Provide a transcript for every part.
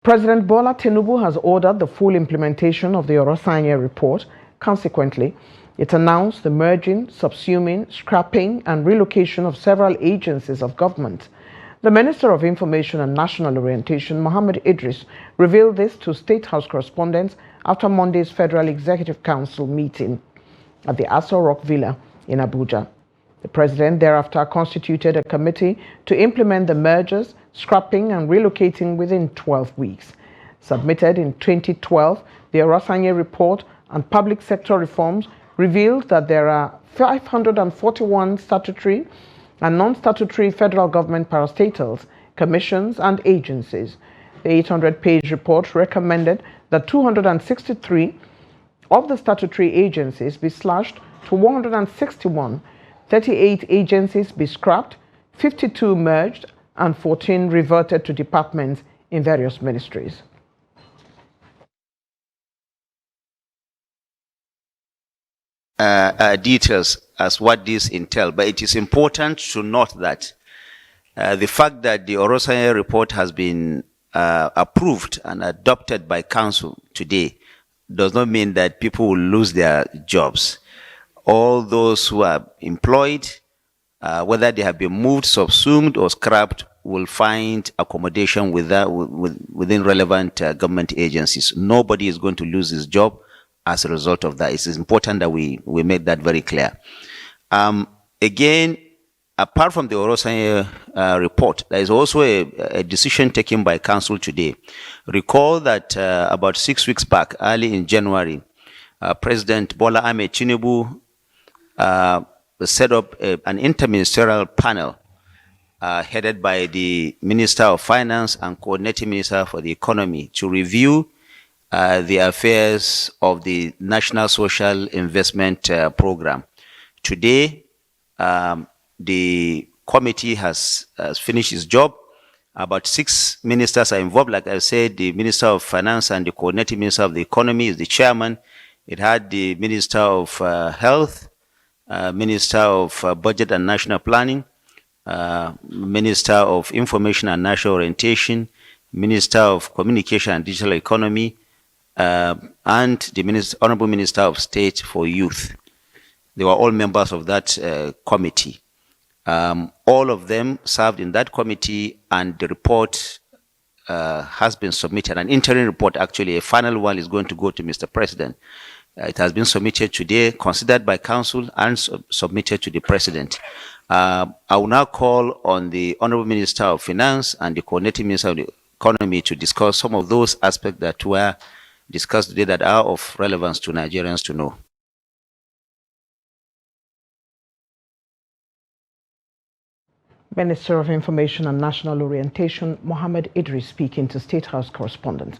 President Bola Tinubu has ordered the full implementation of the Oronsaye report. Consequently, it announced the merging, subsuming, scrapping, and relocation of several agencies of government. The Minister of Information and National Orientation, Mohammed Idris, revealed this to State House correspondents after Monday's Federal Executive Council meeting at the Aso Rock Villa in Abuja. The president thereafter constituted a committee to implement the mergers, scrapping, and relocating within 12 weeks. Submitted in 2012, the Oronsaye report and public sector reforms revealed that there are 541 statutory and non-statutory federal government parastatals, commissions, and agencies. The 800-page report recommended that 263 of the statutory agencies be slashed to 161, 38 agencies be scrapped, 52 merged, and 14 reverted to departments in various ministries. Details as what this entails, but it is important to note that the fact that the Oronsaye report has been approved and adopted by Council today does not mean that people will lose their jobs. All those who are employed, whether they have been moved, subsumed, or scrapped, will find accommodation within relevant government agencies. Nobody is going to lose his job as a result of that. It is important that we make that very clear. Again, apart from the Oronsaye report, there is also a decision taken by Council today. Recall that about 6 weeks back, early in January, President Bola Tinubu set up an interministerial panel headed by the Minister of Finance and Coordinating Minister for the Economy to review the affairs of the National Social Investment Program. Today, the committee has finished its job. About 6 ministers are involved. Like I said, the Minister of Finance and the Coordinating Minister of the Economy is the chairman. It had the Minister of Health, Minister of Budget and National Planning, Minister of Information and National Orientation, Minister of Communication and Digital Economy, and the Honorable Minister of State for Youth. They were all members of that committee. All of them served in that committee, and the report has been submitted. An interim report, actually, a final one is going to go to Mr. President. It has been submitted today, considered by Council, and submitted to the President. I will now call on the Honorable Minister of Finance and the Coordinating Minister of the Economy to discuss some of those aspects that were discussed today that are of relevance to Nigerians to know. Minister of Information and National Orientation, Mohammed Idris, speaking to State House correspondents.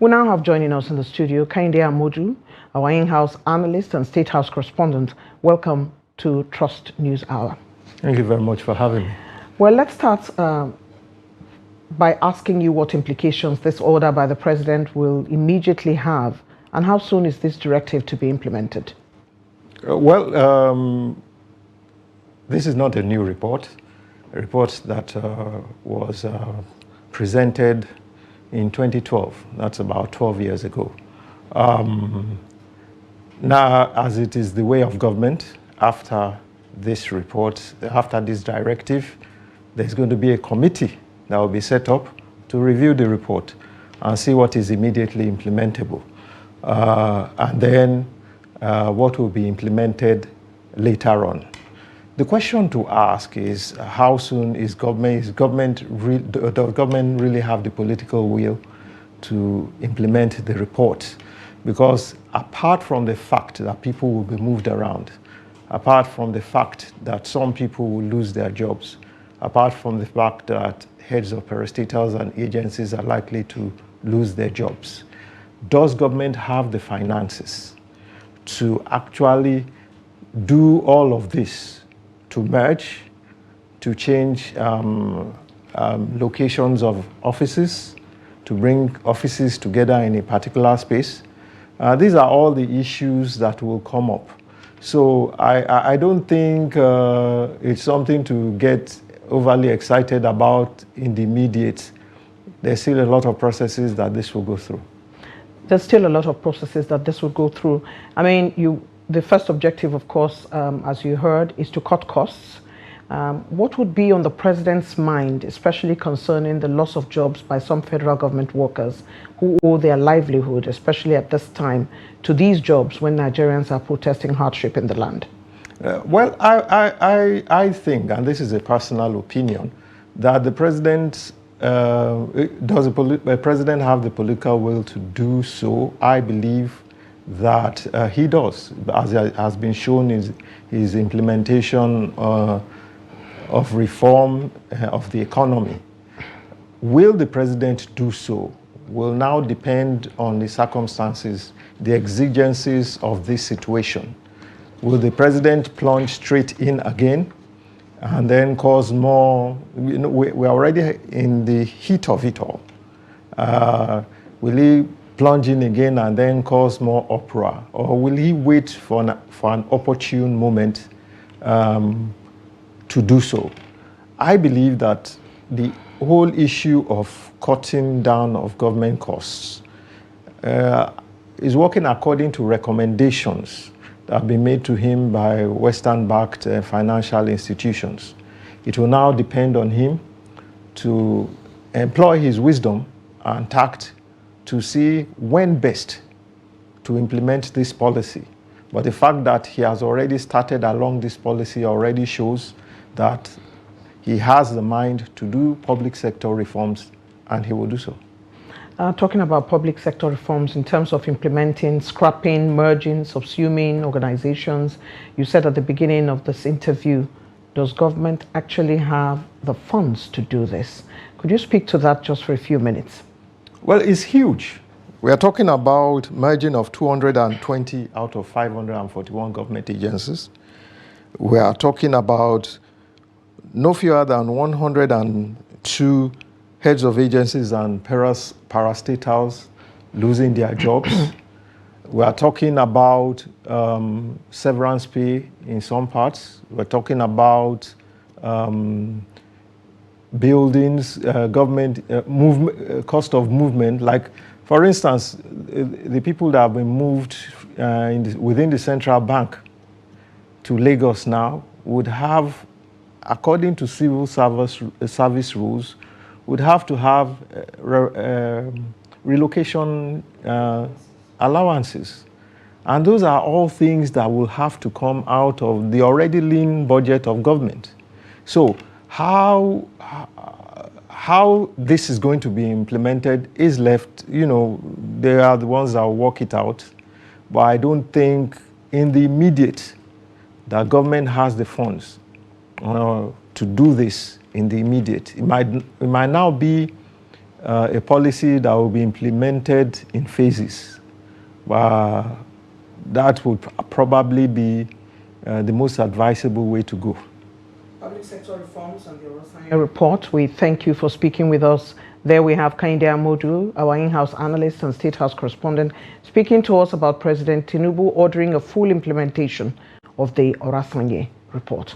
We now have joining us in the studio Kehinde Amoju, our in-house analyst and State House correspondent. Welcome to Trust News Hour. Thank you very much for having me. Well, let's start by asking you what implications this order by the President will immediately have, and how soon is this directive to be implemented? This is not a new report. A report that was presented in 2012. That's about 12 years ago. Now, as it is the way of government, after this report, after this directive, there's going to be a committee that will be set up to review the report and see what is immediately implementable. And then what will be implemented later on. The question to ask is how soon does government really have the political will to implement the report? Because apart from the fact that people will be moved around, apart from the fact that some people will lose their jobs, apart from the fact that heads of parastatals and agencies are likely to lose their jobs, does government have the finances to actually do all of this, to merge, to change locations of offices, to bring offices together in a particular space? These are all the issues that will come up. So I don't think it's something to get overly excited about in the immediate there's still a lot of processes that this will go through. There's still a lot of processes that this will go through. I mean, the first objective, of course, as you heard, is to cut costs. What would be on the president's mind, especially concerning the loss of jobs by some federal government workers who owe their livelihood, especially at this time, to these jobs when Nigerians are protesting hardship in the land? Well, I think, and this is a personal opinion, that the president, does the president have the political will to do so? I believe that he does, as has been shown in his implementation of reform of the economy. Will the president do so will now depend on the circumstances, the exigencies of this situation. Will the president plunge straight in again and then cause more? You know, we're already in the heat of it all. Will he plunge in again and then cause more uproar? Or will he wait for an opportune moment to do so? I believe that the whole issue of cutting down of government costs is working according to recommendations that have been made to him by Western-backed financial institutions. It will now depend on him to employ his wisdom and tact to see when best to implement this policy. But the fact that he has already started along this policy already shows that he has the mind to do public sector reforms, and he will do so. Talking about public sector reforms in terms of implementing, scrapping, merging, subsuming organizations, you said at the beginning of this interview, does government actually have the funds to do this? Could you speak to that just for a few minutes? Well, it's huge. We are talking about merging of 220 out of 541 government agencies. We are talking about no fewer than 102 heads of agencies and parastatals losing their jobs. We are talking about severance pay in some parts. We're talking about buildings, government cost of movement. Like, for instance, the people that have been moved within the central bank to Lagos now would have, according to civil service rules, would have to have relocation allowances. And those are all things that will have to come out of the already lean budget of government. So how this is going to be implemented is left, you know, they are the ones that will work it out. But I don't think in the immediate that government has the funds to do this in the immediate. It might now be a policy that will be implemented in phases. But that would probably be the most advisable way to go. Public sector reforms and the Oronsaye report. We thank you for speaking with us. There we have Kehinde Amodu, our in-house analyst and State House correspondent, speaking to us about President Tinubu ordering a full implementation of the Oronsaye report.